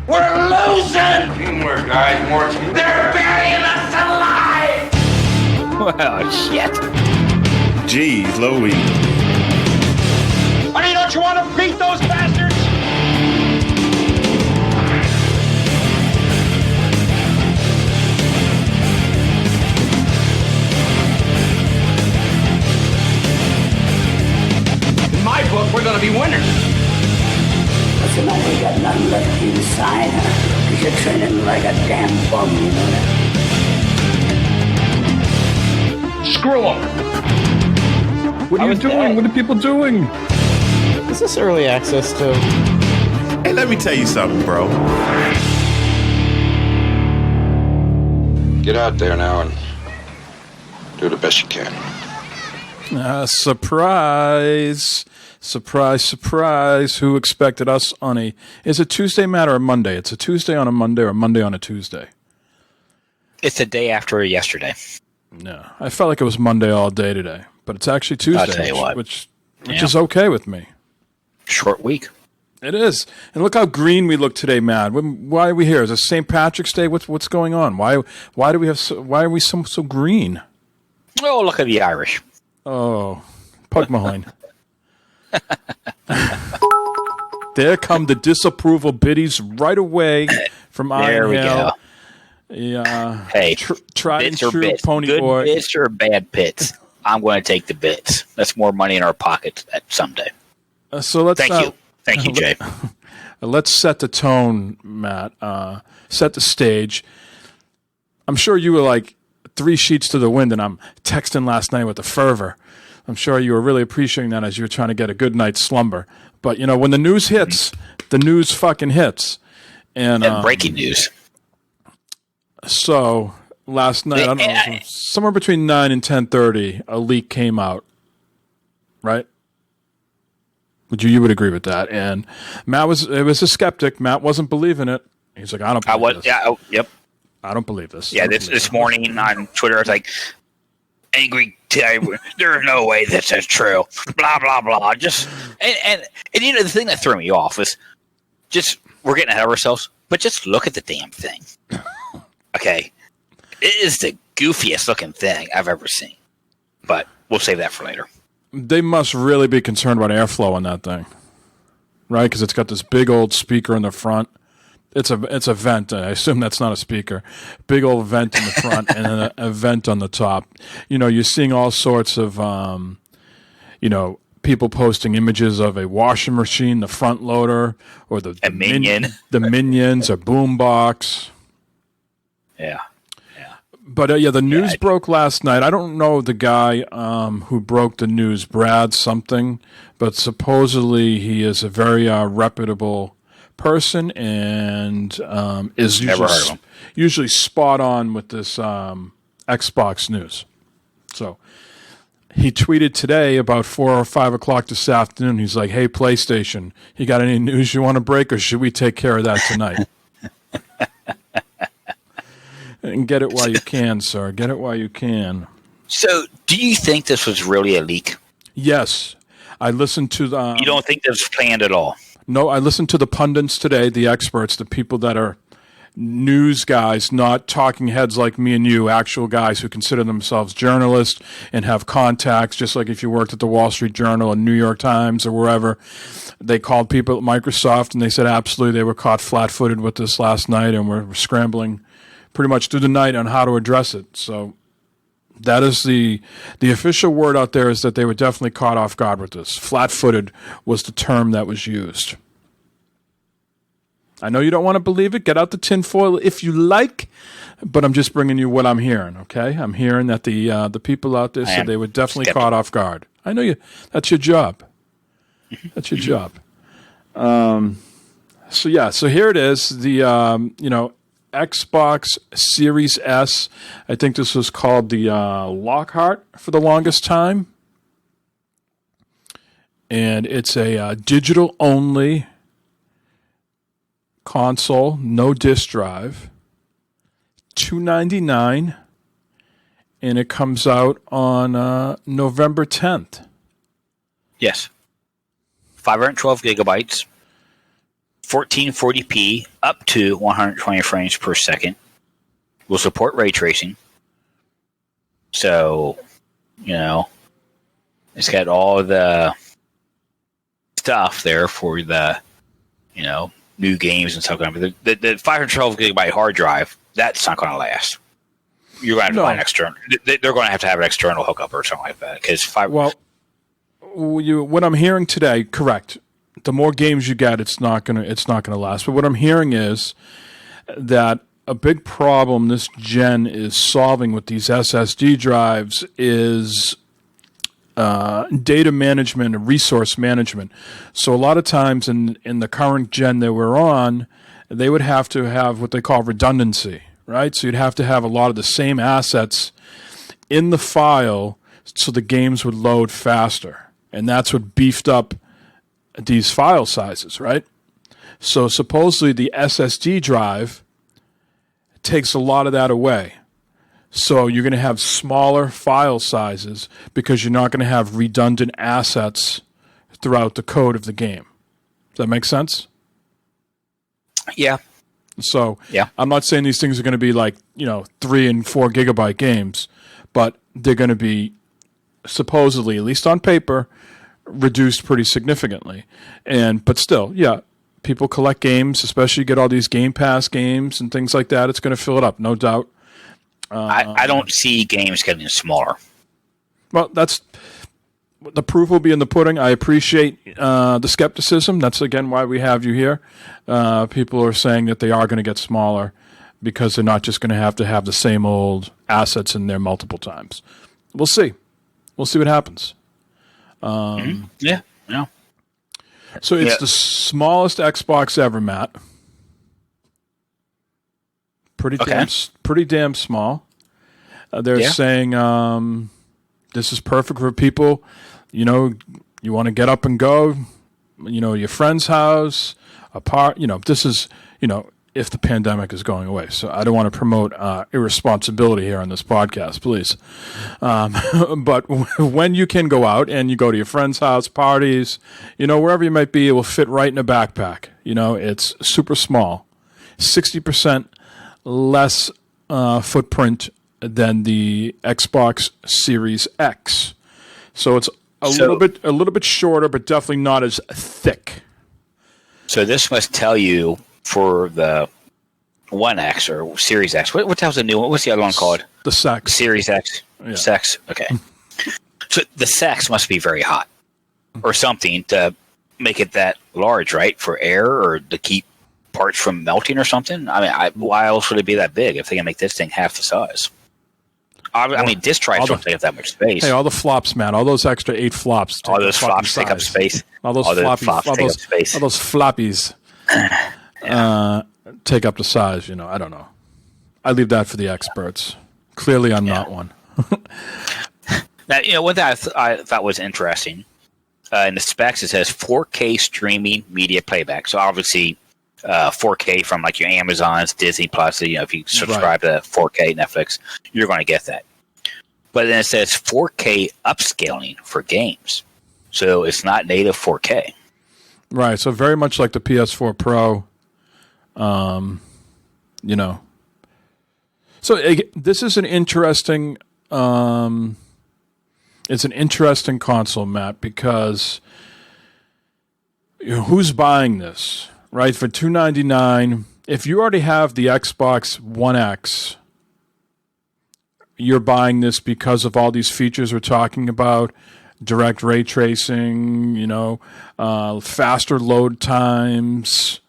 We're losing! Teamwork, guys. More teamwork. They're burying us alive! Oh, shit. Jeez, Louie. Honey, don't you want to beat those bastards? In my book, we're going to be winners. Listen, I ain't got nothing left inside, because you're training like a damn bum, you know that? Screw them. What are you doing? What are people doing? Is this early access to? Hey, let me tell you something, bro. Get out there now and do the best you can. Surprise. Surprise, surprise. Who expected us on a... Is it Tuesday, Matt, or a Monday? It's a Tuesday on a Monday or a Monday on a Tuesday? It's the day after yesterday. No. I felt like it was Monday all day today. But it's actually Tuesday, I'll tell you what. which is okay with me. Short week. It is. And look how green we look today, Matt. Why are we here? Is it St. Patrick's Day? What's going on? Why do we have why are we so green? Oh, look at the Irish. Oh, Pug Mahone. There come the disapproval biddies right away from Iron There we Hill. go. Yeah. Hey, tried and bits or true bits. pony Good boy. bits or bad bits. I'm going to take the bits. That's more money in our pockets at someday. So let's Thank you, Jay. Let's set the tone, Matt. Set the stage. I'm sure you were like 3 sheets to the wind, and I'm texting last night with the fervor. I'm sure you were really appreciating that as you were trying to get a good night's slumber. But, you know, when the news hits, the news fucking hits. And breaking news. So last night, I don't know, somewhere between 9 and 10:30, a leak came out, right? You would agree with that. And Matt was a skeptic. Matt wasn't believing it. He's like, I don't believe this. Yeah, yep. I don't believe this. Yeah, this morning on Twitter, I was like, angry, there's no way this is true. Blah, blah, blah. Just, and you know, the thing that threw me off was just, we're getting ahead of ourselves, but just look at the damn thing. Okay. It is the goofiest looking thing I've ever seen. But we'll save that for later. They must really be concerned about airflow on that thing, right? Because it's got this big old speaker in the front. It's a vent. I assume that's not a speaker. Big old vent in the front and then a vent on the top. You know, you're seeing all sorts of, you know, people posting images of a washing machine, the front loader, or the Minion, the Minions, or Boombox. Yeah. But the news broke last night. I don't know the guy who broke the news, Brad something, but supposedly he is a very reputable person and is usually spot on with this Xbox news. So he tweeted today about 4 or 5 o'clock this afternoon. He's like, "Hey, PlayStation, you got any news you want to break, or should we take care of that tonight?" And get it while you can, sir. Get it while you can. So, do you think this was really a leak? Yes. I listened to the... you don't think this was planned at all? No, I listened to the pundits today, the experts, the people that are news guys, not talking heads like me and you, actual guys who consider themselves journalists and have contacts, just like if you worked at the Wall Street Journal and New York Times or wherever. They called people at Microsoft and they said absolutely they were caught flat-footed with this last night and were scrambling pretty much through the night on how to address it. So that is the official word out there, is that they were definitely caught off guard with this. Flat-footed was the term that was used. I know you don't want to believe it. Get out the tinfoil if you like, but I'm just bringing you what I'm hearing, okay? I'm hearing that the people out there said they were definitely caught off guard. I know you. That's your job. That's your job. So here it is. The Xbox Series S. I think this was called the Lockhart for the longest time. And it's a digital-only console, no disk drive, $299, and it comes out on November 10th. Yes. 512 gigabytes. 1440p up to 120 frames per second. Will support ray tracing. So, it's got all the stuff there for the, new games and stuff. But the 512 gigabyte hard drive, that's not going to last. You're going to have to buy an external. They're going to have an external hookup or something like that. What I'm hearing today, correct. The more games you get, it's not gonna last. But what I'm hearing is that a big problem this gen is solving with these SSD drives is data management and resource management. So a lot of times in the current gen that we're on, they would have to have what they call redundancy, right? So you'd have to have a lot of the same assets in the file so the games would load faster. And that's what beefed up these file sizes, right? So supposedly the SSD drive takes a lot of that away. So you're going to have smaller file sizes because you're not going to have redundant assets throughout the code of the game. Does that make sense? Yeah. So yeah. I'm not saying these things are going to be like, 3 and 4 gigabyte games, but they're going to be supposedly, at least on paper, reduced pretty significantly. But still, yeah, people collect games, especially get all these Game Pass games and things like that. It's going to fill it up, no doubt. I don't see games getting smaller. Well, that's the proof will be in the pudding. I appreciate the skepticism. That's, again, why we have you here. People are saying that they are going to get smaller because they're not just going to have the same old assets in there multiple times. We'll see. We'll see what happens. Yeah. So it's the smallest Xbox ever, Matt. Pretty damn small. They're saying this is perfect for people. You want to get up and go. Your friend's house, this is if the pandemic is going away. So I don't want to promote irresponsibility here on this podcast, please. But when you can go out and you go to your friend's house, parties, wherever you might be, it will fit right in a backpack. It's super small, 60% less footprint than the Xbox Series X. So it's a little bit shorter, but definitely not as thick. So this must tell you for the 1X or Series X. What the hell's the new one? What's the other one called? The Sex. Series X. Yeah. Sex. Okay. So the Sex must be very hot or something to make it that large, right? For air or to keep parts from melting or something? I mean, why else would it be that big if they can make this thing half the size? I mean, disk drives don't take up that much space. Hey, all the flops, man. All those extra 8 flops. All those flops take up space. All those floppies take up space. All those floppies take up the size. I don't know. I leave that for the experts. Clearly, I'm not one. Now, one thing I thought was interesting in the specs, it says 4K streaming media playback. So obviously, 4K from like your Amazons, Disney Plus. If you subscribe to 4K Netflix, you're going to get that. But then it says 4K upscaling for games, so it's not native 4K. Right. So very much like the PS4 Pro. So this is an interesting. It's an interesting console, Matt, because who's buying this? Right, for $299, if you already have the Xbox One X, you're buying this because of all these features we're talking about, direct ray tracing, faster load times.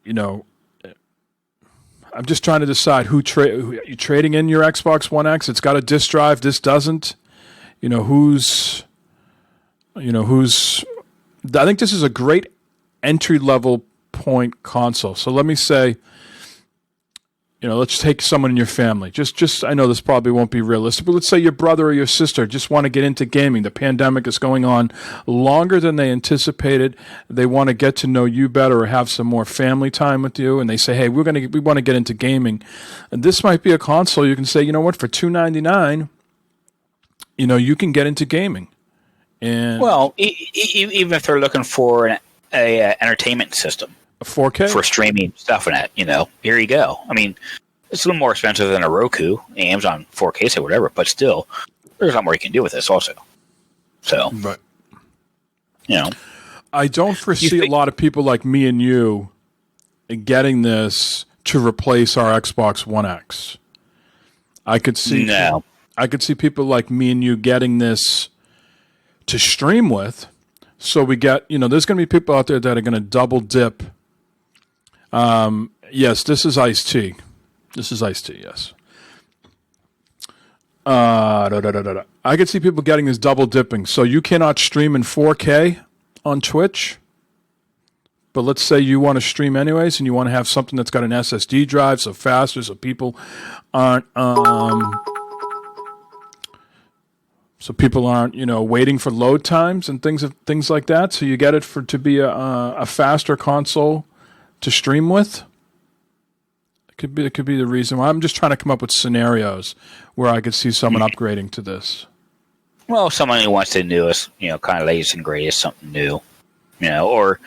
I'm just trying to decide who you trading in your Xbox One X. It's got a disk drive. This doesn't. Who's. I think this is a great entry-level point console. So let me say, let's take someone in your family. Just I know this probably won't be realistic, but let's say your brother or your sister just want to get into gaming. The pandemic is going on longer than they anticipated. They want to get to know you better or have some more family time with you, and they say, hey, we want to get into gaming. And this might be a console you can say, for $299, you can get into gaming. And Well, even if they're looking for a entertainment system 4K for streaming stuff and that, here you go. I mean, it's a little more expensive than a Roku, Amazon 4K, say whatever, but still, there's a lot more you can do with this also. So, Right. I don't foresee a lot of people like me and you getting this to replace our Xbox One X. I could see people like me and you getting this to stream with. So we get, there's going to be people out there that are going to double dip. Yes, this is iced tea. Yes. I could see people getting this double dipping. So you cannot stream in 4K on Twitch, but let's say you want to stream anyways, and you want to have something that's got an SSD drive, so faster, so people aren't, waiting for load times and things like that. So you get it to be a faster console to stream with. It could be the reason why. I'm just trying to come up with scenarios where I could see someone upgrading to this. Well, someone who wants the newest, kind of latest and greatest, something new, or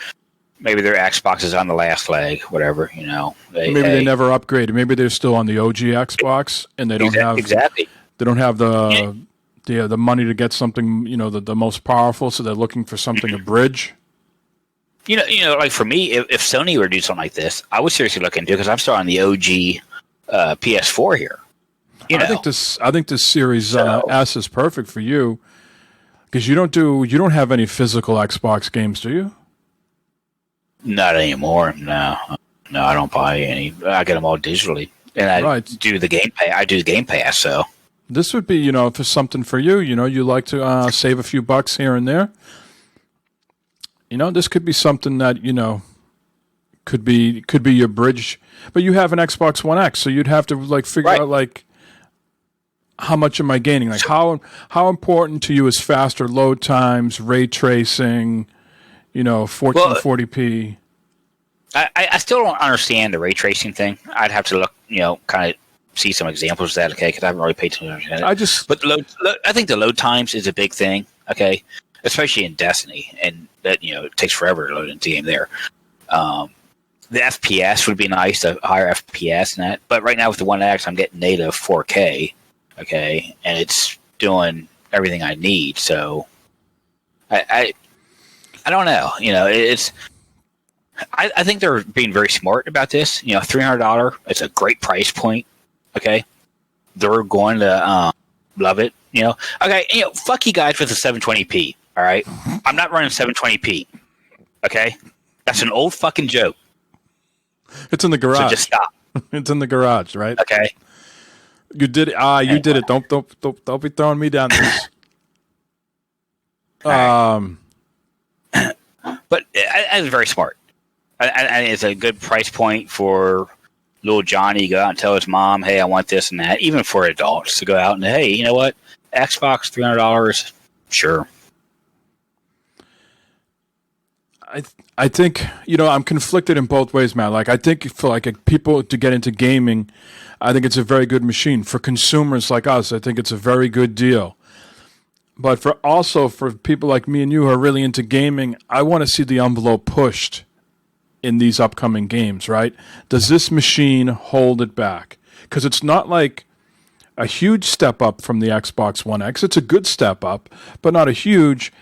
maybe their Xbox is on the last leg, whatever, Maybe they never upgraded. Maybe they're still on the OG Xbox and they don't have They don't have the money to get something, the most powerful, so they're looking for something to bridge. Like for me, if Sony were to do something like this, I would seriously look into it because I'm still on the OG PS4 here. I think this Series S is perfect for you because you don't have any physical Xbox games, do you? Not anymore. No, I don't buy any. I get them all digitally, and I do the Game Pass. I do the Game Pass, so this would be if it's something for you. You like to save a few bucks here and there. This could be something that, could be your bridge, but you have an Xbox One X, so you'd have to figure out how much am I gaining? How important to you is faster load times, ray tracing, 1440p? I still don't understand the ray tracing thing. I'd have to look, kind of see some examples of that, okay, because I haven't really paid too much attention to it. But I think the load times is a big thing, okay, especially in Destiny, and that, it takes forever to load into the game there. The FPS would be nice, a higher FPS and that. But right now with the One X, I'm getting native 4K, okay, and it's doing everything I need. So I don't know. It's. I think they're being very smart about this. $300. It's a great price point. Okay, they're going to love it. Okay. Fuck you guys with the 720p. All right, I'm not running 720p. Okay, that's an old fucking joke. It's in the garage. So just stop. It's in the garage, right? Okay. You did it. You did it. Don't be throwing me down this. But it's very smart. And it's a good price point for little Johnny to go out and tell his mom, "Hey, I want this and that." Even for adults to go out and, "Hey, you know what? Xbox, $300, sure." I think I'm conflicted in both ways, man. I think for people to get into gaming, I think it's a very good machine. For consumers like us, I think it's a very good deal. But for people like me and you who are really into gaming, I want to see the envelope pushed in these upcoming games, right? Does this machine hold it back? Because it's not like a huge step up from the Xbox One X. It's a good step up, but not a huge.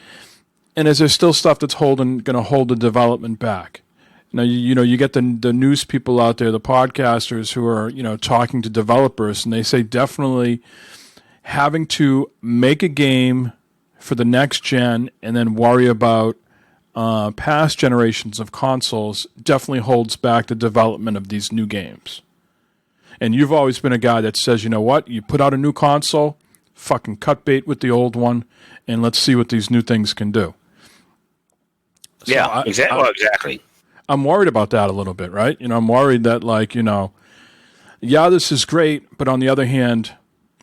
And is there still stuff that's going to hold the development back? Now, you get the news people out there, the podcasters who are, talking to developers, and they say definitely having to make a game for the next gen and then worry about past generations of consoles definitely holds back the development of these new games. And you've always been a guy that says, you know what, you put out a new console, fucking cut bait with the old one, and let's see what these new things can do. So exactly. I'm worried about that a little bit, right? I'm worried that, this is great, but on the other hand,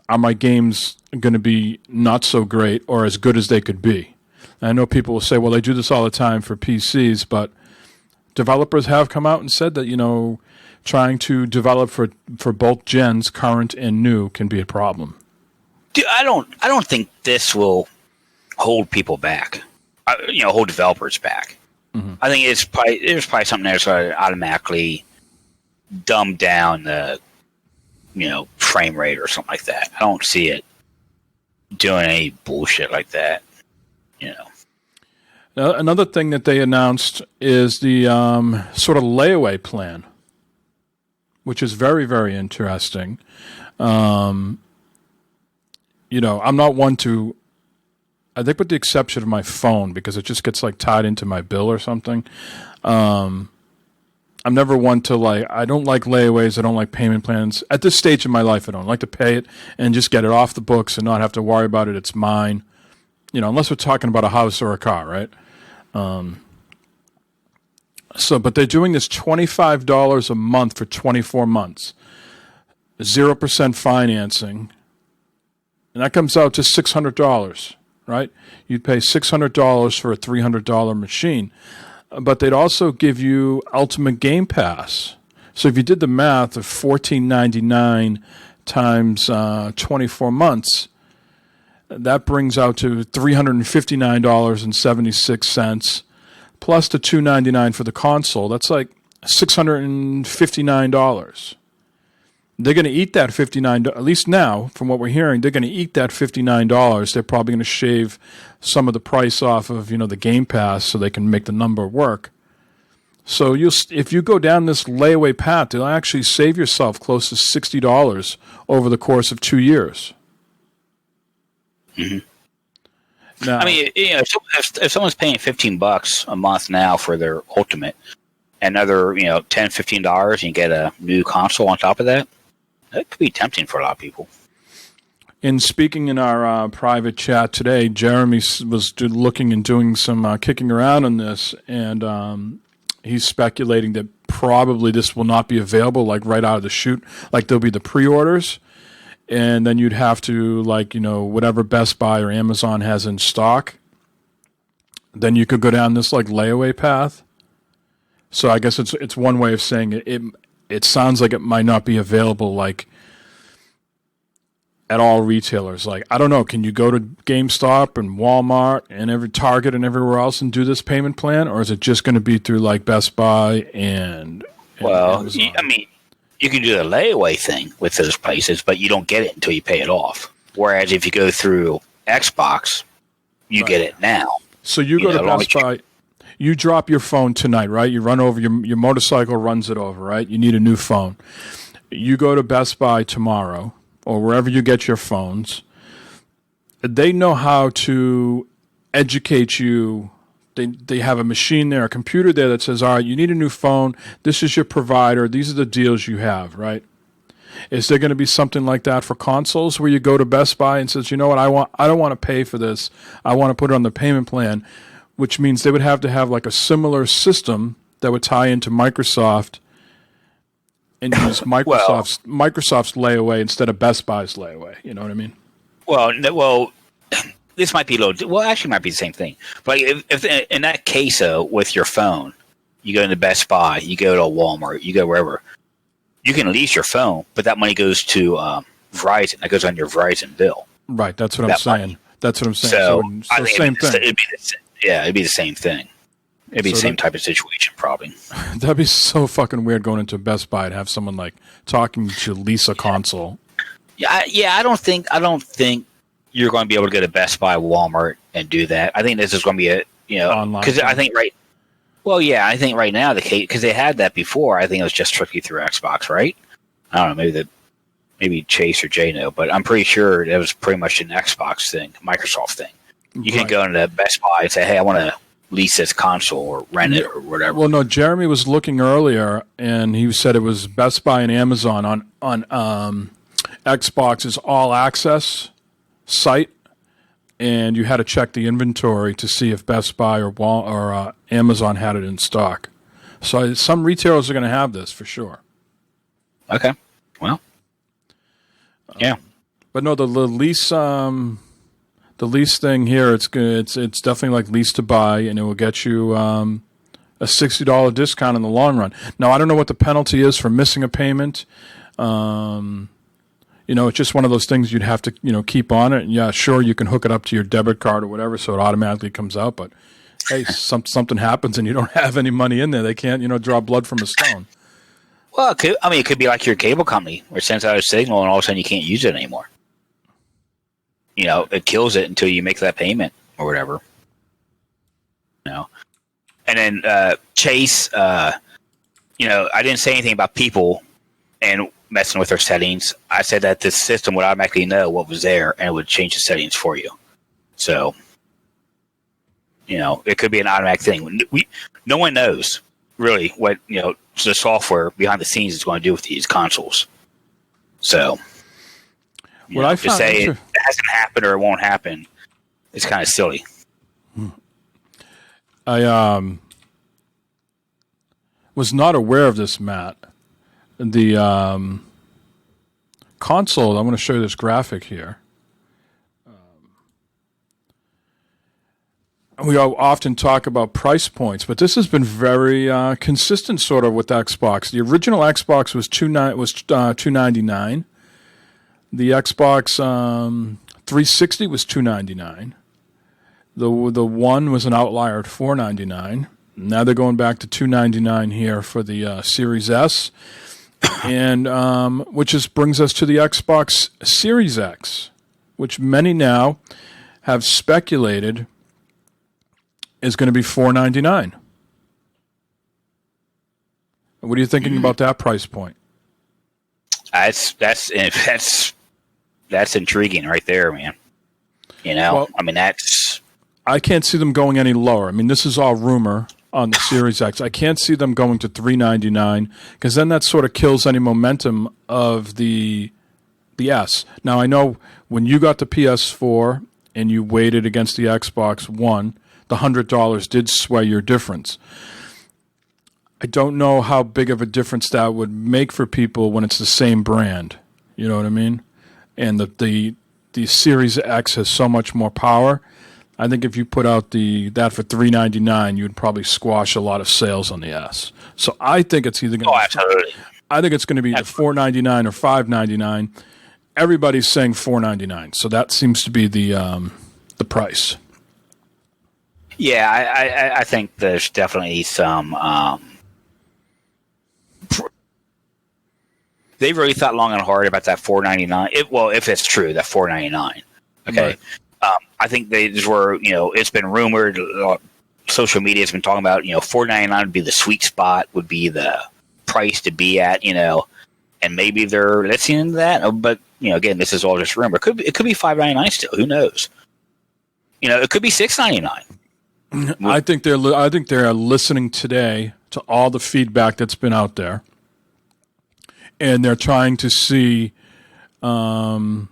are my games going to be not so great or as good as they could be? And I know people will say, well, they do this all the time for PCs, but developers have come out and said that, trying to develop for both gens, current and new, can be a problem. Dude, I don't think this will hold people back. Hold developers back. Mm-hmm. I think there's probably something that's going to automatically dumb down the frame rate or something like that. I don't see it doing any bullshit like that. Another thing that they announced is the sort of layaway plan, which is very, very interesting. I'm not one to, I think with the exception of my phone, because it just gets like tied into my bill or something. I'm never one to I don't like layaways. I don't like payment plans. At this stage in my life, I don't like to pay it and just get it off the books and not have to worry about it. It's mine. Unless we're talking about a house or a car, right? But they're doing this $25 a month for 24 months, 0% financing, and that comes out to $600, right? You'd pay $600 for a $300 machine, but they'd also give you Ultimate Game Pass. So if you did the math of $14.99 times 24 months, that brings out to $359.76 plus the $299 for the console. That's like $659. They're going to eat that $59. At least now, from what we're hearing, they're going to eat that $59. They're probably going to shave some of the price off of the Game Pass so they can make the number work. So if you go down this layaway path, you'll actually save yourself close to $60 over the course of 2 years. Mm-hmm. Now, I mean, if someone's paying $15 a month now for their Ultimate, another $10, $15, and you get a new console on top of that, that could be tempting for a lot of people. In speaking in our private chat today, Jeremy was looking and doing some kicking around on this, and he's speculating that probably this will not be available right out of the chute. There'll be the pre-orders. And then you'd have to, whatever Best Buy or Amazon has in stock, then you could go down this, layaway path. So I guess it's one way of saying it. It sounds like it might not be available, at all retailers. I don't know, can you go to GameStop and Walmart and every Target and everywhere else and do this payment plan? Or is it just going to be through, Best Buy and Amazon? You can do the layaway thing with those places, but you don't get it until you pay it off. Whereas if you go through Xbox, you get it now. So you go to Best Buy, you drop your phone tonight, right? You run over, your motorcycle runs it over, right? You need a new phone. You go to Best Buy tomorrow or wherever you get your phones. They know how to educate you. They have a machine there, a computer there that says, all right, you need a new phone. This is your provider. These are the deals you have, right? Is there going to be something like that for consoles where you go to Best Buy and says, you know what, I don't want to pay for this. I want to put it on the payment plan, which means they would have to have a similar system that would tie into Microsoft and use Microsoft's layaway instead of Best Buy's layaway. You know what I mean? Well, this might be a little. Well, actually, it might be the same thing. But if in that case, with your phone, you go into Best Buy, you go to Walmart, you go wherever, you can lease your phone, but that money goes to Verizon. That goes on your Verizon bill. Right. That's what I'm saying. Money. That's what I'm saying. So I think same thing. It'd be the same thing. It'd be the same type of situation, probably. That'd be so fucking weird going into Best Buy and have someone talking to lease a console. Yeah. I don't think you're going to be able to go to Best Buy, Walmart, and do that. I think this is going to be online. Because I think right now the case, because they had that before. I think it was just strictly through Xbox, right? I don't know, maybe Chase or Jay know, but I'm pretty sure it was pretty much an Xbox thing, Microsoft thing. You can go into Best Buy and say, hey, I want to lease this console or rent it or whatever. Well, no, Jeremy was looking earlier, and he said it was Best Buy and Amazon on Xbox's All Access site, and you had to check the inventory to see if Best Buy or Amazon had it in stock. So some retailers are going to have this for sure. Okay, well, yeah, but no, the lease thing here, it's good. It's definitely lease to buy, and it will get you a $60 discount in the long run. Now, I don't know what the penalty is for missing a payment. It's just one of those things you'd have to, keep on it. And yeah, sure, you can hook it up to your debit card or whatever, so it automatically comes out. But hey, something happens and you don't have any money in there. They can't, draw blood from a stone. Well, it could be like your cable company, where it sends out a signal and all of a sudden you can't use it anymore. It kills it until you make that payment or whatever. And then Chase, I didn't say anything about people and messing with their settings. I said that this system would automatically know what was there and it would change the settings for you. So, it could be an automatic thing. No one knows really what, the software behind the scenes is going to do with these consoles. So, to say it hasn't happened or it won't happen, it's kind of silly. I was not aware of this, Matt. The console, I'm going to show you this graphic here. We often talk about price points, but this has been very consistent, sort of, with Xbox. The original Xbox was $299. The Xbox 360 was $299. The one was an outlier at $499. Now they're going back to $299 here for the Series S, and which brings us to the Xbox Series X, which many now have speculated is going to be $499. What are you thinking about that price point? That's intriguing right there, man. That's. I can't see them going any lower. This is all rumor on the Series X. I can't see them going to $399 because then that sort of kills any momentum of the S. Now I know when you got the PS4 and you weighed it against the Xbox One, the $100 did sway your difference. I don't know how big of a difference that would make for people when it's the same brand. You know what I mean? And the Series X has so much more power. I think if you put out that for $399, you'd probably squash a lot of sales on the S. So I think it's either going to. Absolutely. I think it's going to be either $499 or $599. Everybody's saying $499, so that seems to be the price. Yeah, I think there's definitely some. They've really thought long and hard about that $499. If it's true, that $499. Okay. Right. I think it's been rumored. Social media has been talking about, $499 would be the sweet spot, would be the price to be at, and maybe they're listening to that. But again, this is all just rumor. It could be $599 still. Who knows? It could be $699. I think they're listening today to all the feedback that's been out there, and they're trying to see. It's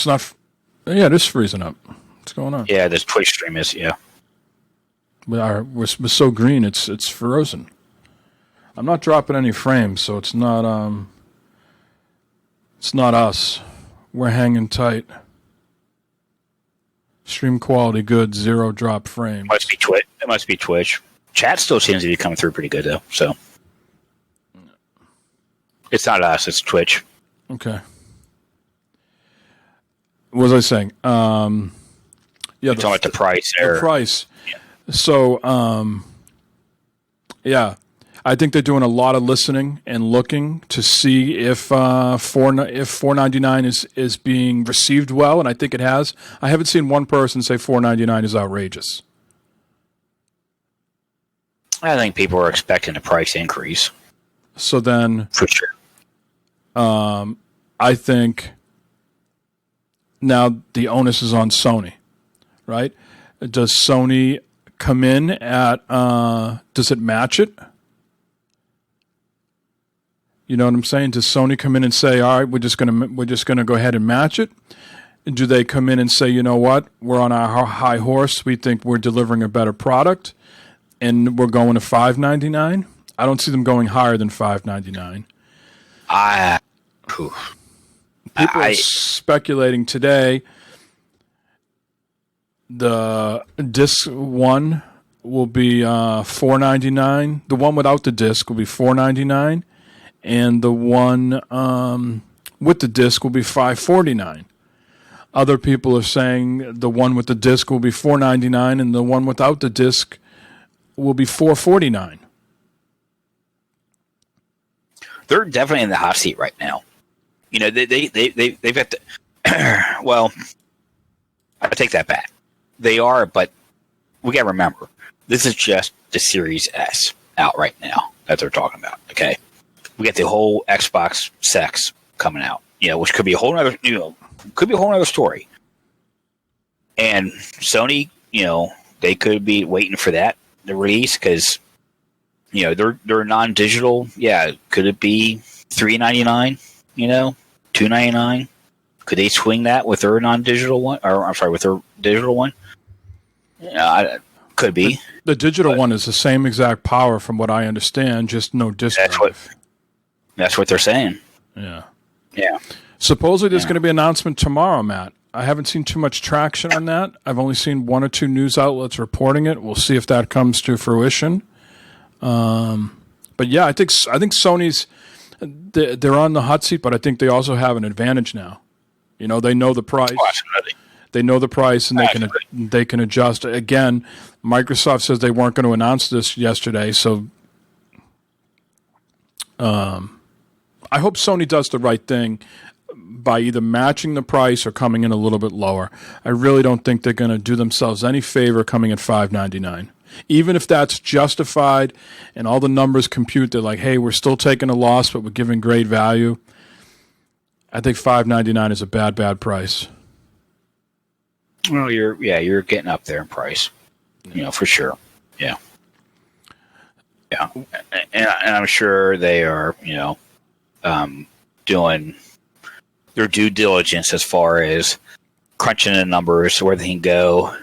not. Yeah, it is freezing up. What's going on? Yeah, this Twitch stream is. Yeah, we're so green. It's frozen. I'm not dropping any frames, so it's not. It's not us. We're hanging tight. Stream quality good, 0 drop frames. It must be Twitch. Chat still seems to be coming through pretty good though. So it's not us. It's Twitch. Okay. What was I saying? Yeah, you're talking about the price. The price. Yeah. So, yeah, I think they're doing a lot of listening and looking to see if $499 is being received well, and I think it has. I haven't seen one person say $499 is outrageous. I think people are expecting a price increase. So then, for sure. I think now the onus is on Sony, right? Does Sony come in at? Does it match it? You know what I'm saying? Does Sony come in and say, "All right, we're just gonna go ahead and match it"? Do they come in and say, "You know what? We're on our high horse. We think we're delivering a better product, and we're going to $599"? I don't see them going higher than $599. People are speculating today. The disc one will be $499. The one without the disc will be $499. And the one with the disc will be $549. Other people are saying the one with the disc will be $499 and the one without the disc will be $449. They're definitely in the hot seat right now. You know, they've got the well, I take that back. They are, but we got to remember, this is just the Series S out right now that they're talking about. Okay, we got the whole Xbox Sex coming out. You know, which could be a whole other, could be a whole other story. And Sony, they could be waiting for that to release because, they're non-digital. Yeah, could it be $399? $299? Could they swing that with their non-digital one? Or I'm sorry, with their digital one? Could be. The digital one is the same exact power, from what I understand, just no disc drive. That's what they're saying. Yeah. Yeah. Supposedly there's going to be an announcement tomorrow, Matt. I haven't seen too much traction on that. I've only seen one or two news outlets reporting it. We'll see if that comes to fruition. But yeah, I think Sony's they're on the hot seat, but I think they also have an advantage now. They know the price. Oh, absolutely. They know the price, and they can adjust. Again, Microsoft says they weren't going to announce this yesterday, so I hope Sony does the right thing by either matching the price or coming in a little bit lower. I really don't think they're going to do themselves any favor coming at $599. Even if that's justified and all the numbers compute, they're like, hey, we're still taking a loss, but we're giving great value. I think $599 is a bad price. Well, you're getting up there in price, for sure. Yeah. Yeah. And I'm sure they are, doing their due diligence as far as crunching the numbers where they can go,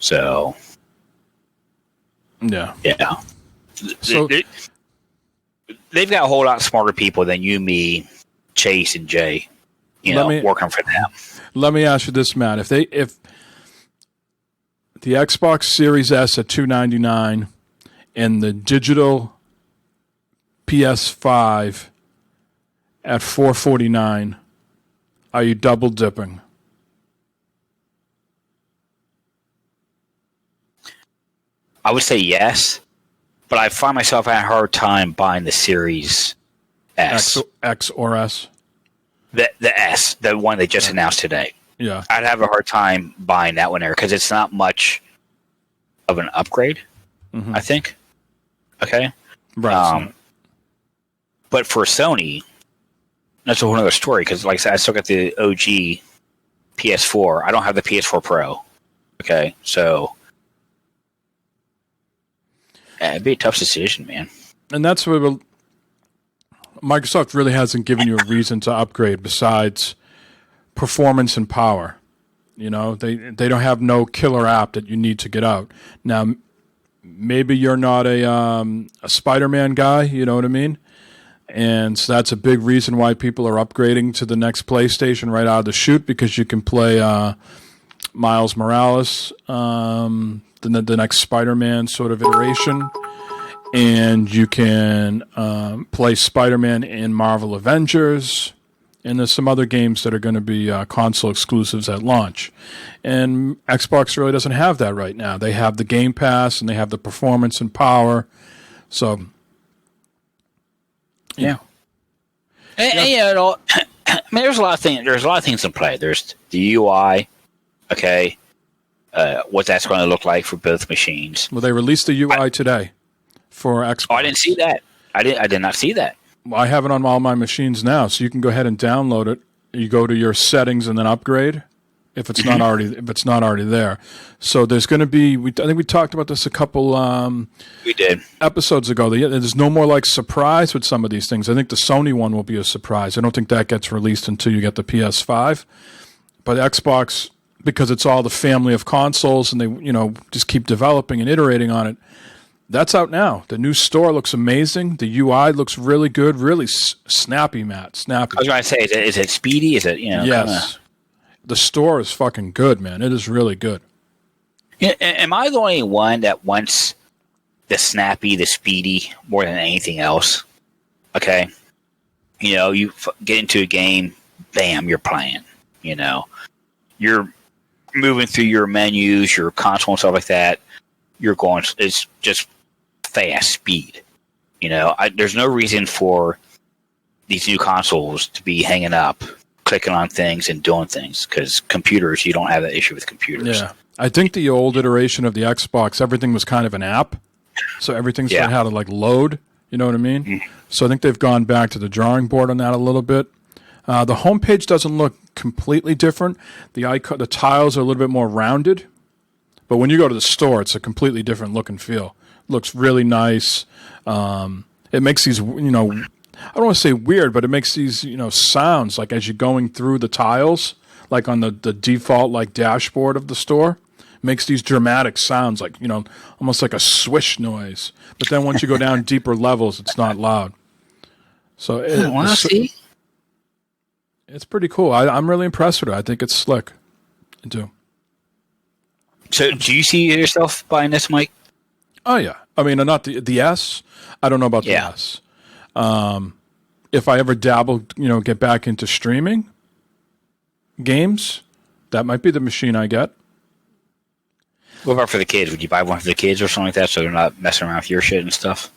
so. Yeah. Yeah. So They've got a whole lot smarter people than you, me, Chase, and Jay, working for them. Let me ask you this, Matt. If the Xbox Series S at $299 and the digital PS5 at $449, are you double dipping? I would say yes, but I find myself having a hard time buying the Series S. X or S? The S, the one they just announced today. Yeah. I'd have a hard time buying that one there because it's not much of an upgrade, I think. Okay? Right. But for Sony, that's a whole other story because, like I said, I still got the OG PS4. I don't have the PS4 Pro. Okay? So it'd be a tough decision, man. And that's what Microsoft really hasn't given you a reason to upgrade besides performance and power. They don't have no killer app that you need to get out. Now, maybe you're not a Spider-Man guy, you know what I mean? And so that's a big reason why people are upgrading to the next PlayStation right out of the chute, because you can play Miles Morales, the next Spider-Man sort of iteration, and you can play Spider-Man in Marvel Avengers, and there's some other games that are going to be console exclusives at launch. And Xbox really doesn't have that right now. They have the Game Pass, and they have the performance and power. So, yeah. And I mean, there's a lot of things. There's a lot of things in play. There's the UI, okay, what that's going to look like for both machines. Well, they released the UI today for Xbox. Oh, I didn't see that. I did not see that. Well, I have it on all my machines now, so you can go ahead and download it. You go to your settings and then upgrade if it's not already there. So there's going to be. I think we talked about this a couple. We did episodes ago. There's no more like surprise with some of these things. I think the Sony one will be a surprise. I don't think that gets released until you get the PS5. But Xbox, because it's all the family of consoles, and they just keep developing and iterating on it. That's out now. The new store looks amazing. The UI looks really good, really snappy, Matt. Snappy. I was going to say, is it speedy? Is it Yes. Kinda... The store is fucking good, man. It is really good. Am I the only one that wants the snappy, the speedy more than anything else? Okay. You get into a game, bam, you're playing. You're moving through your menus, your console and stuff like that. You're going. It's just fast speed. There's no reason for these new consoles to be hanging up, clicking on things and doing things, because computers, you don't have that issue with computers. Yeah. I think the old iteration of the Xbox, everything was kind of an app. So everything sort of had to like load. You know what I mean? Mm. So I think they've gone back to the drawing board on that a little bit. The homepage doesn't look completely different. The tiles are a little bit more rounded. But when you go to the store, it's a completely different look and feel. It looks really nice. It makes these, I don't want to say weird, but it makes these, sounds like as you're going through the tiles, like on the default like dashboard of the store, makes these dramatic sounds like, almost like a swish noise. But then once you go down deeper levels, it's not loud. So it's pretty cool. I'm really impressed with it. I think it's slick. I do. So do you see yourself buying this, Mike? Oh, yeah. I mean, not the S. I don't know about the S. If I ever dabble, get back into streaming games, that might be the machine I get. What about for the kids? Would you buy one for the kids or something like that so they're not messing around with your shit and stuff?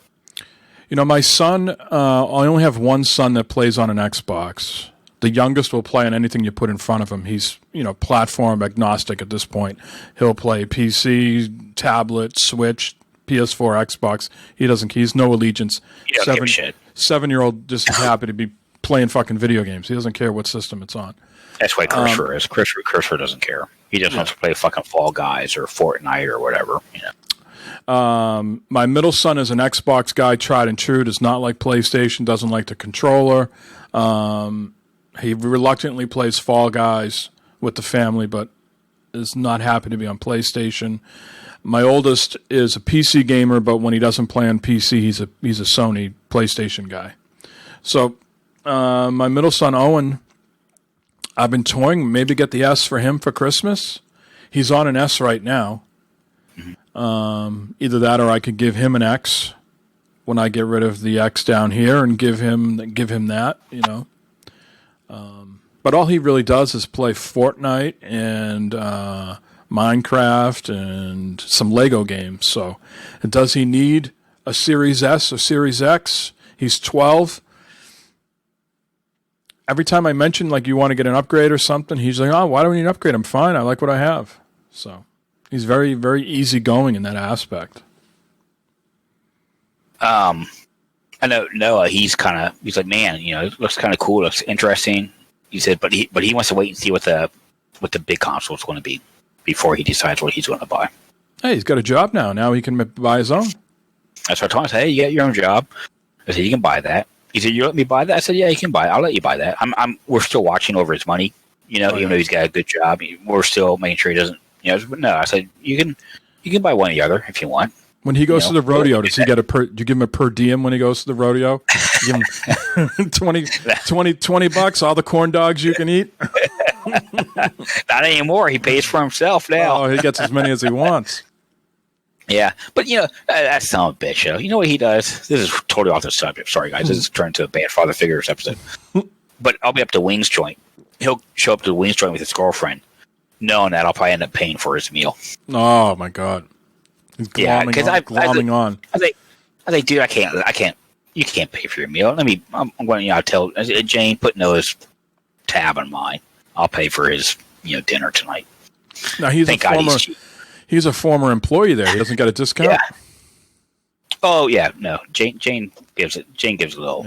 My son, I only have one son that plays on an Xbox. The youngest will play on anything you put in front of him. He's, platform agnostic at this point. He'll play PC, tablet, Switch, PS4, Xbox. He's no allegiance. He doesn't give a shit. 7-year-old just is happy to be playing fucking video games. He doesn't care what system it's on. That's why Cursor is. Cursor doesn't care. He just wants to play fucking Fall Guys or Fortnite or whatever. My middle son is an Xbox guy, tried and true. Does not like PlayStation. Doesn't like the controller. He reluctantly plays Fall Guys with the family, but is not happy to be on PlayStation. My oldest is a PC gamer, but when he doesn't play on PC, he's a Sony PlayStation guy. So my middle son, Owen, I've been toying, maybe get the S for him for Christmas. He's on an S right now. Either that or I could give him an X when I get rid of the X down here and give him that, But all he really does is play Fortnite and Minecraft and some Lego games. So does he need a Series S or Series X? He's 12. Every time I mention, like, you want to get an upgrade or something, he's like, oh, why do we need an upgrade? I'm fine. I like what I have. So he's very, very easygoing in that aspect. I know Noah, he's like, man, it looks kind of cool. It looks interesting. He said, but he wants to wait and see what the big console is going to be before he decides what he's going to buy. Hey, he's got a job now. Now he can buy his own. That's what I told him. I said, hey, you got your own job. I said, you can buy that. He said, you let me buy that? I said, yeah, you can buy it. I'll let you buy that. We're still watching over his money. Even though he's got a good job, we're still making sure he doesn't. No, I said, you can buy one or the other if you want. When he goes to the rodeo, does he get do you give him a per diem when he goes to the rodeo? You give him $20, all the corn dogs you can eat? Not anymore. He pays for himself now. Oh, he gets as many as he wants. Yeah, but that's son of a bitch. You know what he does? This is totally off the subject. Sorry, guys. This is turned to a bad Fodders Figures episode. But I'll be up to Wings Joint. He'll show up to the Wings Joint with his girlfriend, knowing that I'll probably end up paying for his meal. Oh my god! He's glomming on. I was like, dude, I can't. You can't pay for your meal. I'm going to tell Jane, put Noah's tab on mine. I'll pay for his dinner tonight. Now he's a former employee there. He doesn't get a discount. Yeah. Oh yeah, no. Jane gives a little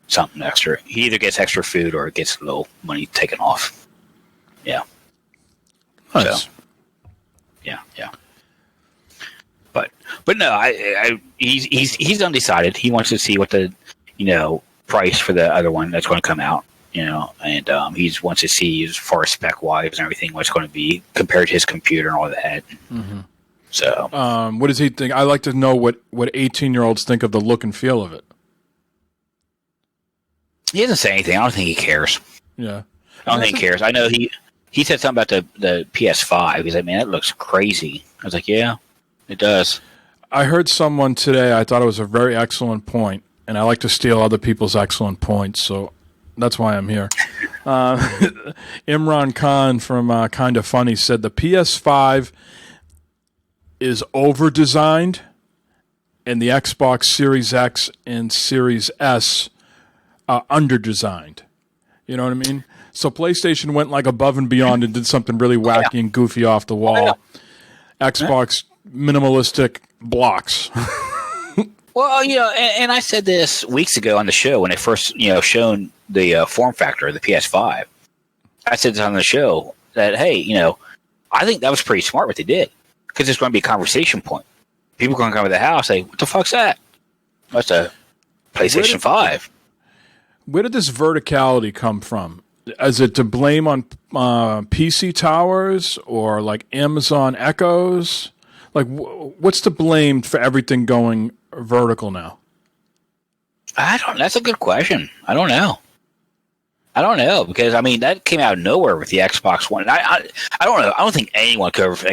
something extra. He either gets extra food or gets a little money taken off. Yeah. Nice. So, yeah. But no, he's undecided. He wants to see what the price for the other one that's going to come out. And he wants to see as far as spec wise and everything what's going to be compared to his computer and all that. Mm-hmm. So, what does he think? I like to know what 18-year-olds think of the look and feel of it. He doesn't say anything. I don't think he cares. Yeah, I don't think he cares. I know he said something about the PS5. He's like, man, that looks crazy. I was like, yeah, it does. I heard someone today. I thought it was a very excellent point, and I like to steal other people's excellent points. So That's why I'm here. Imran Khan from Kinda Funny said the PS5 is over-designed and the Xbox Series X and Series S are under-designed. You know what I mean? So PlayStation went like above and beyond and did something really wacky and goofy off the wall. Xbox minimalistic blocks. Well, and I said this weeks ago on the show when they first, shown the form factor of the PS5. I said this on the show that, hey, I think that was pretty smart what they did because it's going to be a conversation point. People are going to come to the house and say, what the fuck's that? That's a PlayStation 5. Where did this verticality come from? Is it to blame on PC towers or like Amazon Echoes? Like, what's to blame for everything going vertical now? That's a good question. I don't know because that came out of nowhere with the Xbox One. I don't know. I don't think anyone could have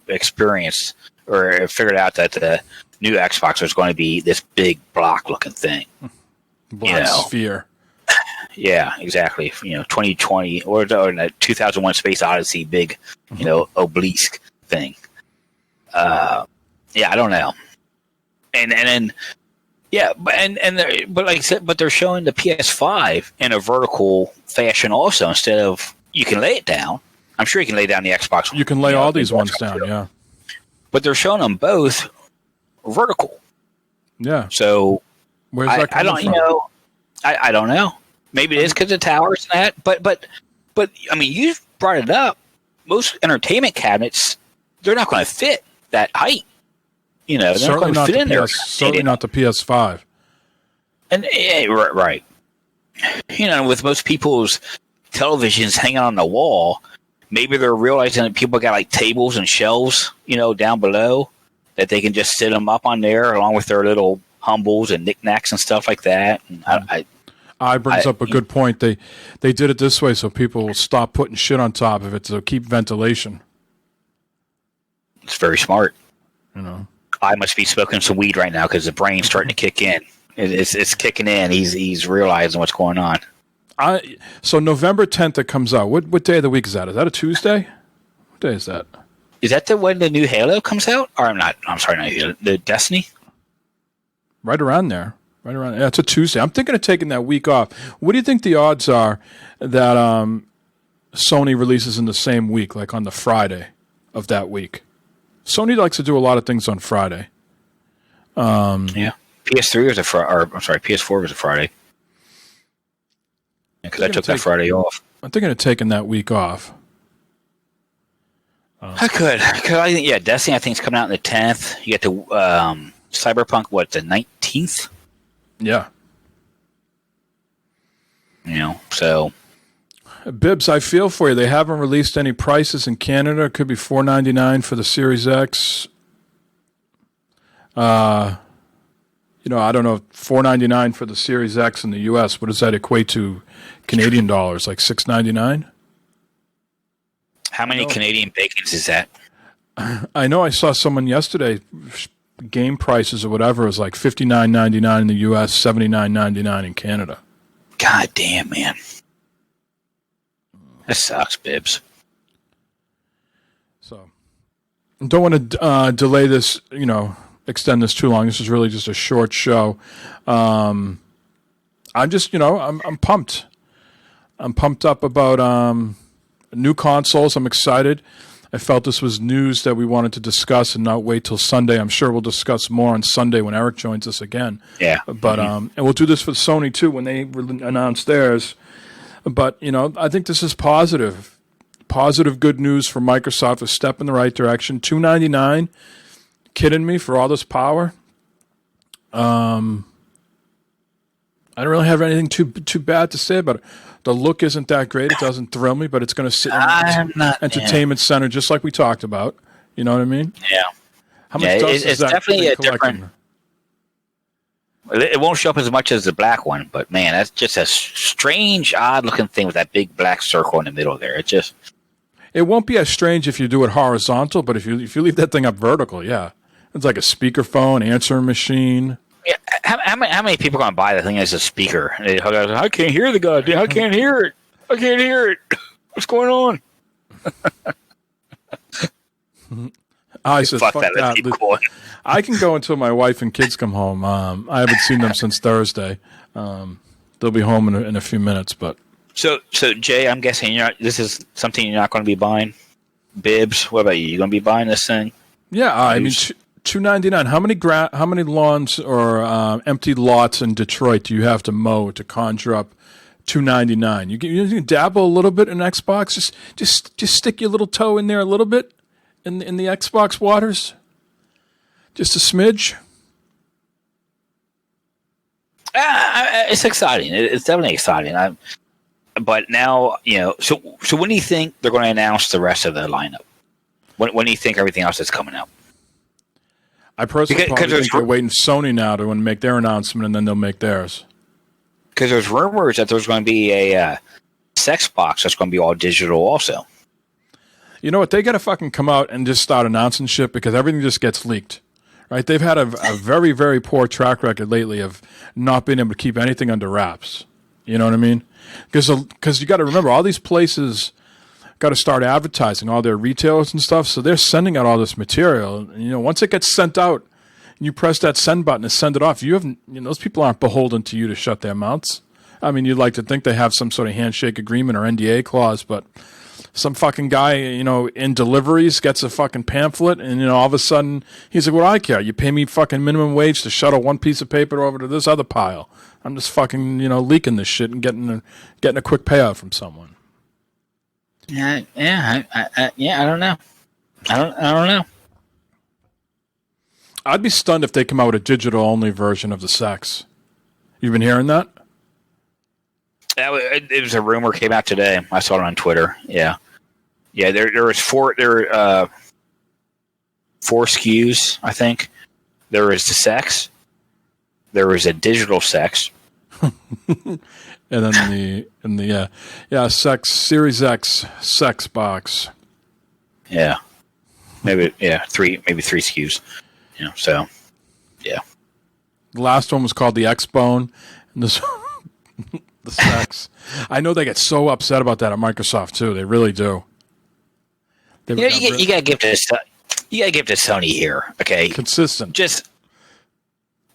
experienced or figured out that the new Xbox was going to be this big block-looking thing. Black sphere. Yeah, exactly. 2020 or the 2001 Space Odyssey, big, obelisk thing. I don't know. And then, yeah, but like I said, but they're showing the PS5 in a vertical fashion also instead of you can lay it down. I'm sure you can lay down the Xbox. You can lay all these ones down, yeah. But they're showing them both vertical. Yeah. So where's that coming from? I don't know. Maybe it is because of towers and that. But you brought it up. Most entertainment cabinets, they're not going to fit that height. They're certainly not going to fit in there. Certainly not the PS5. And right. With most people's televisions hanging on the wall, maybe they're realizing that people got like tables and shelves, down below that they can just sit them up on there along with their little humbles and knickknacks and stuff like that. And I brings up a good point. They did it this way so people will stop putting shit on top of it to keep ventilation. It's very smart. I must be smoking some weed right now because the brain's starting to kick in. It's kicking in. He's realizing what's going on. So November 10th it comes out. What day of the week is that? Is that a Tuesday? What day is that? Is that when the new Halo comes out? Or I'm sorry, not Halo, the Destiny? Right around there. Yeah, it's a Tuesday. I'm thinking of taking that week off. What do you think the odds are that Sony releases in the same week, like on the Friday of that week? Sony likes to do a lot of things on Friday. Yeah. PS3 was PS4 was a Friday. Because I took that Friday off. I'm thinking of taking that week off. I could. Because I think, Destiny I think is coming out on the 10th. You get the Cyberpunk, the 19th? Yeah. So. Bibbs, I feel for you. They haven't released any prices in Canada. It could be $499 for the Series X. I don't know, $499 for the Series X in the U.S. What does that equate to Canadian dollars? Like $699? How many Canadian bacons is that? I know I saw someone yesterday, game prices or whatever is like $59.99 in the U.S., $79.99 in Canada. God damn, man. That sucks, Bibbs. So, don't want to delay this, extend this too long. This is really just a short show. I'm just, I'm pumped. I'm pumped up about new consoles. I'm excited. I felt this was news that we wanted to discuss and not wait till Sunday. I'm sure we'll discuss more on Sunday when Eric joins us again. Yeah. But and we'll do this for Sony too when they announce theirs. But, I think this is positive. Positive good news for Microsoft, a step in the right direction. $299, kidding me, for all this power? I don't really have anything too bad to say about it. The look isn't that great. It doesn't thrill me, but it's going to sit in the entertainment center just like we talked about. You know what I mean? Yeah. How much dust it's is that definitely a collecting? different. It won't show up as much as the black one, but man, that's just a strange, odd-looking thing with that big black circle in the middle there. It won't be as strange if you do it horizontal, but if you leave that thing up vertical, yeah, it's like a speakerphone, answering machine. Yeah, How many people are going to buy the thing as a speaker? And I can't hear the goddamn. I can't hear it. I can't hear it. What's going on? I said, fuck that. Let's keep going. I can go until my wife and kids come home. I haven't seen them since Thursday. They'll be home in a few minutes. But so Jay, I'm guessing this is something you're not going to be buying. Bibs, what about you? You going to be buying this thing? Yeah, I mean, $2.99. How many lawns or empty lots in Detroit do you have to mow to conjure up $2.99? You can dabble a little bit in Xbox. Just stick your little toe in there a little bit in the Xbox waters. Just a smidge. It's exciting. It's definitely exciting. But now, so when do you think they're going to announce the rest of the lineup? When do you think everything else is coming out? I personally probably think they're waiting for Sony now to make their announcement, and then they'll make theirs. Because there's rumors that there's going to be a sex box that's going to be all digital also. You know what? They got to fucking come out and just start announcing shit because everything just gets leaked. Right? They've had a very, very poor track record lately of not being able to keep anything under wraps. You know what I mean? Because you got to remember, all these places got to start advertising, all their retailers and stuff, so they're sending out all this material. And, once it gets sent out, and you press that send button and send it off, those people aren't beholden to you to shut their mouths. I mean, you'd like to think they have some sort of handshake agreement or NDA clause, but some fucking guy, in deliveries gets a fucking pamphlet, and, all of a sudden, he's like, what do I care? You pay me fucking minimum wage to shuttle one piece of paper over to this other pile. I'm just fucking, leaking this shit and getting a quick payout from someone. I don't know. I don't know. I'd be stunned if they come out with a digital-only version of the sex. You've been hearing that? It was a rumor came out today. I saw it on Twitter. Yeah. There was four SKUs. I think there was the sex. There was a digital sex. And then the sex Series X sex box. Yeah. Maybe three SKUs. So yeah. The last one was called the X Bone, and this the sex. I know they get so upset about that at Microsoft too. They really do. You gotta give to Sony here. Okay, consistent. Just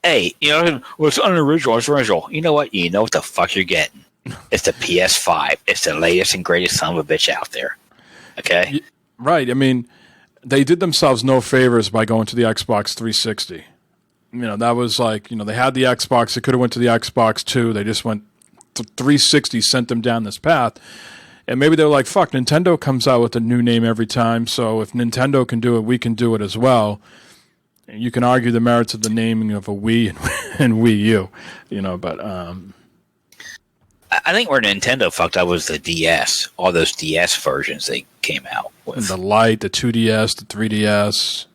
hey, it's unoriginal. It's original. You know what? You know what the fuck you're getting. It's the PS5. It's the latest and greatest son of a bitch out there. Okay, right. I mean, they did themselves no favors by going to the Xbox 360. That was like, they had the Xbox. They could have went to the Xbox 2. They just went 360, sent them down this path. And maybe they're like, fuck, Nintendo comes out with a new name every time. So if Nintendo can do it, we can do it as well. And you can argue the merits of the naming of a Wii and Wii U, but I think where Nintendo fucked up was the DS. All those DS versions they came out with. And the Lite, the 2DS, the 3DS.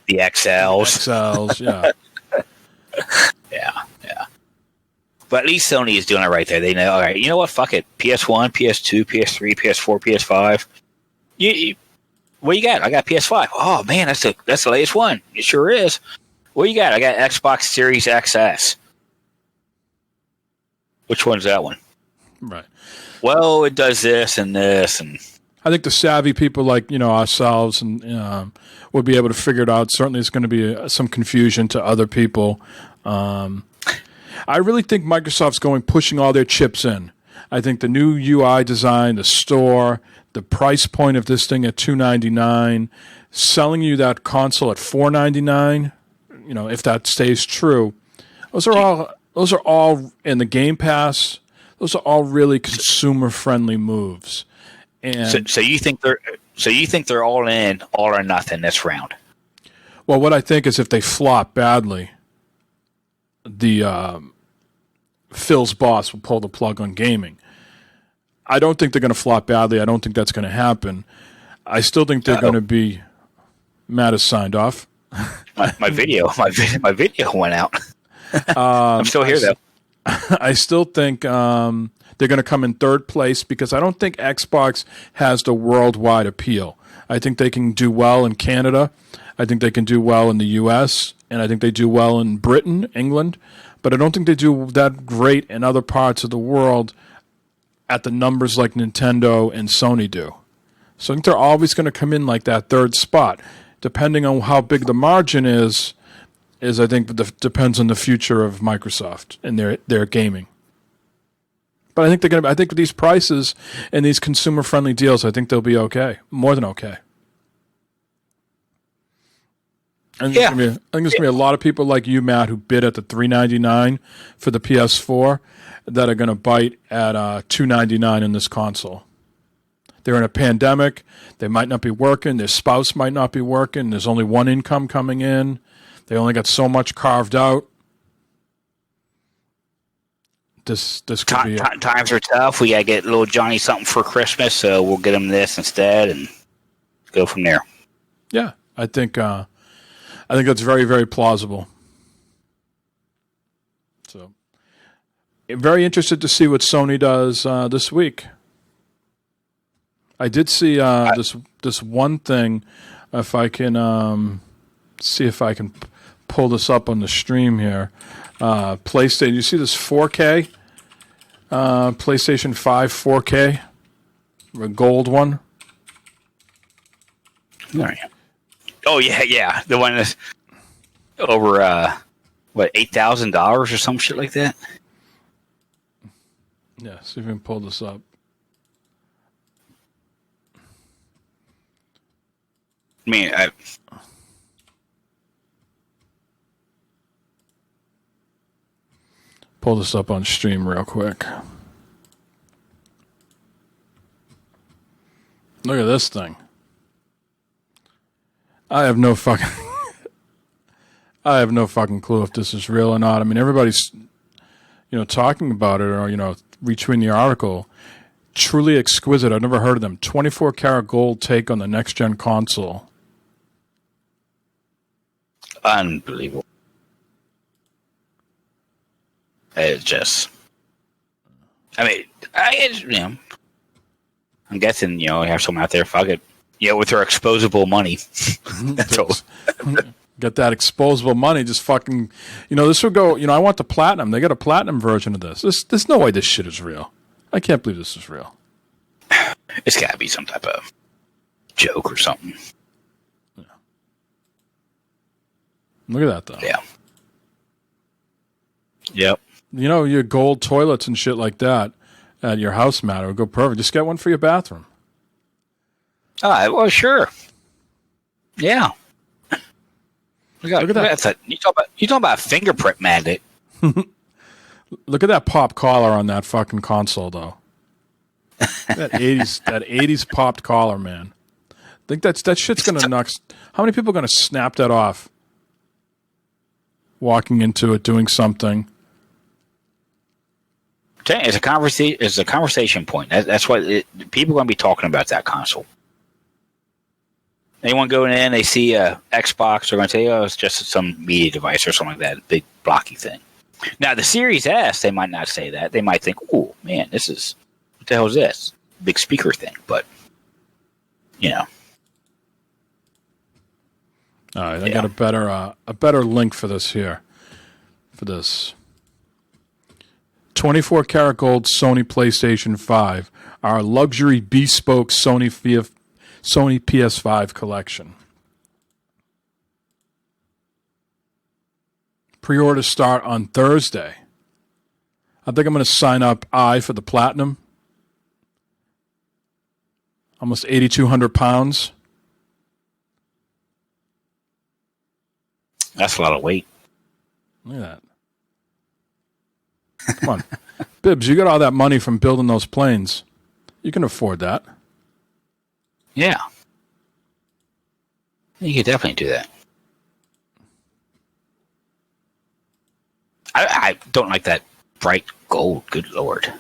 The XLs. Yeah. Yeah. But at least Sony is doing it right there. They know, all right, you know what? Fuck it. PS1, PS2, PS3, PS4, PS5. What you got? I got PS5. Oh, man, that's the latest one. It sure is. What you got? I got Xbox Series XS. Which one's that one? Right. Well, it does this and this. And I think the savvy people like, ourselves and would be able to figure it out. Certainly it's going to be some confusion to other people. I really think Microsoft's pushing all their chips in. I think the new UI design, the store, the price point of this thing at $299, selling you that console at $499, if that stays true, those are all in the Game Pass. Those are all really consumer-friendly moves. And so you think they're all in, all or nothing this round? Well, what I think is if they flop badly, the Phil's boss will pull the plug on gaming. I don't think they're going to flop badly. I don't think that's going to happen. I still think they're going to be. Matt is signed off. My video went out. I'm still here though. I still think they're going to come in third place because I don't think Xbox has the worldwide appeal. I think they can do well in Canada. I think they can do well in the U.S. and I think they do well in Britain, England, but I don't think they do that great in other parts of the world at the numbers like Nintendo and Sony do. So I think they're always going to come in like that third spot. Depending on how big the margin is I think depends on the future of Microsoft and their gaming. But I think they're going to. I think with these prices and these consumer-friendly deals, I think they'll be okay, more than okay. And I think there's going to be a lot of people like you, Matt, who bid at the $399 for the PS4 that are going to bite at $299 in this console. They're in a pandemic. They might not be working. Their spouse might not be working. There's only one income coming in. They only got so much carved out. This could be times are tough. We gotta get little Johnny something for Christmas, so we'll get him this instead and go from there. Yeah, I think that's very, very plausible. So, very interested to see what Sony does this week. I did see this one thing. If I can see if I can pull this up on the stream here. PlayStation. You see this 4K? PlayStation 5 4K, a gold one. Oh yeah, the one that's over $8,000 or some shit like that. Yeah, see if we can pull this up. I mean, pull this up on stream real quick. Look at this thing. I have no fucking clue if this is real or not. I mean, everybody's talking about it or retweeting the article. Truly exquisite. I've never heard of them. 24 karat gold take on the next gen console. Unbelievable. It's just, I mean, I'm guessing, you have someone out there, fuck it, with their exposable money. That's all. Get that exposable money, just fucking, this would go, I want the platinum. They got a platinum version of this. There's no way this shit is real. I can't believe this is real. It's got to be some type of joke or something. Yeah. Look at that, though. Yeah. Yep. Your gold toilets and shit like that at your house, Matt, would go perfect. Just get one for your bathroom. Well, sure. Yeah. Look at that. You talking about a fingerprint magnet? Look at that pop collar on that fucking console, though. that 80s popped collar, man. I think that shit's gonna knock. How many people are gonna snap that off? Walking into it, doing something. It's a conversation point. That's what people are going to be talking about that console. Anyone going in, they see a Xbox, they're going to say, "Oh, it's just some media device or something like that, big blocky thing." Now, the Series S, they might not say that. They might think, "Oh man, what the hell is this? Big speaker thing?" But All right, I got a better link for this here. For this. 24 karat gold Sony PlayStation 5, our luxury bespoke Sony PS5 collection. Pre-orders start on Thursday. I think I'm going to sign up for the platinum. Almost 8,200 pounds. that's a lot of weight. Look at that. Come on. Bibbs, you got all that money from building those planes. You can afford that. Yeah. You could definitely do that. I don't like that bright gold. Good Lord.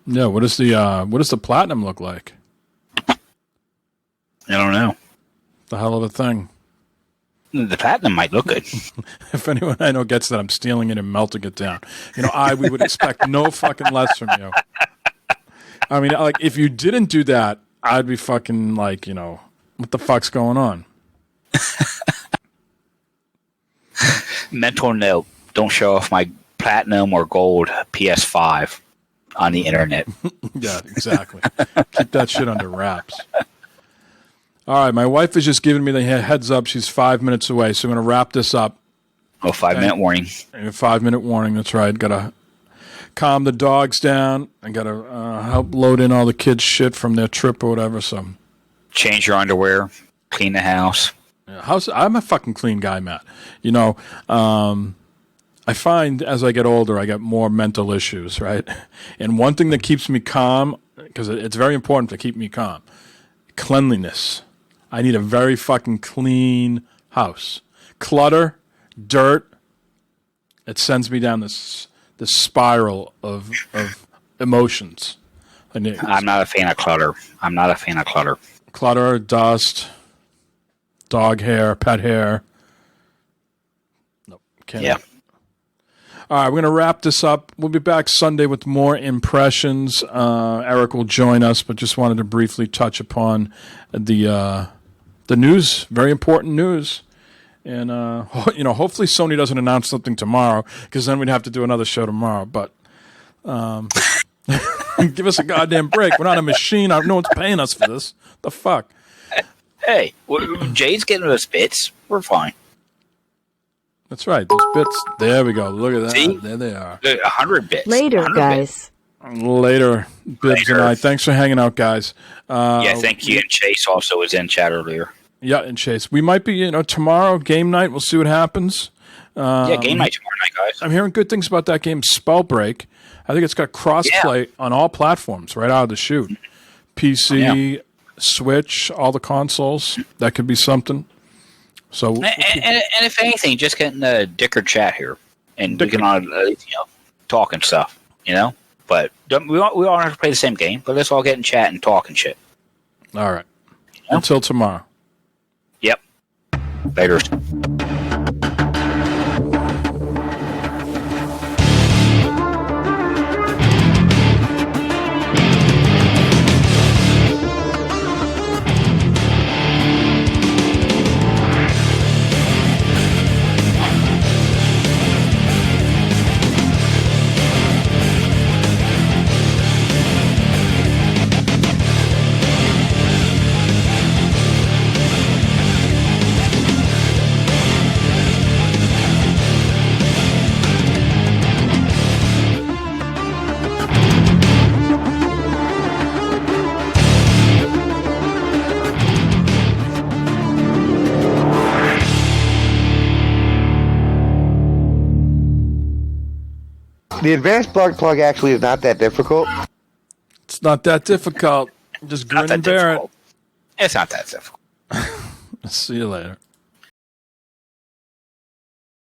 Yeah, what does the platinum look like? I don't know. The hell of a thing. The platinum might look good. If anyone I know gets that, I'm stealing it and melting it down. We would expect no fucking less from you. I mean, like, if you didn't do that, I'd be fucking like, what the fuck's going on? Mental note: don't show off my platinum or gold PS5 on the internet. Yeah, exactly. Keep that shit under wraps. All right, my wife is just giving me the heads up. She's 5 minutes away, so I'm going to wrap this up. Oh, 5-minute warning. A 5-minute warning, that's right. Got to calm the dogs down. I got to help load in all the kids' shit from their trip or whatever. So, Change your underwear, clean the house. yeah, I'm a fucking clean guy, Matt. You know, I find as I get older, I get more mental issues, right? And one thing that keeps me calm, because it's very important to keep me calm, cleanliness. I need a very fucking clean house. Clutter, dirt, it sends me down this spiral of emotions. I'm not a fan of clutter. Clutter, dust, dog hair, pet hair. Nope. Can't. Yeah. All right, we're going to wrap this up. We'll be back Sunday with more impressions. Eric will join us, but just wanted to briefly touch upon the news, very important news. And, hopefully Sony doesn't announce something tomorrow, because then we'd have to do another show tomorrow. But give us a goddamn break. We're not a machine. No one's paying us for this. The fuck? Hey, Jay's getting those bits. We're fine. That's right. Those bits. There we go. Look at that. See? There they are. 100 bits. Later, 100 guys. Later, Bibbs and I. Thanks for hanging out, guys. Yeah, thank you. And Chase also was in chat earlier. Yeah, and Chase. We might be, tomorrow, game night. We'll see what happens. Yeah, game night tomorrow night, guys. I'm hearing good things about that game, Spellbreak. I think it's got cross-play on all platforms right out of the chute. PC, Switch, all the consoles. That could be something. So, and if anything, just get in the Dicker chat here, and we can all talk and stuff, But we all have to play the same game, but let's all get in chat and talk and shit. All right. Until tomorrow. Yep. Later. The advanced plug actually is not that difficult. It's not that difficult. Just grin and bear it. It's not that difficult. See you later.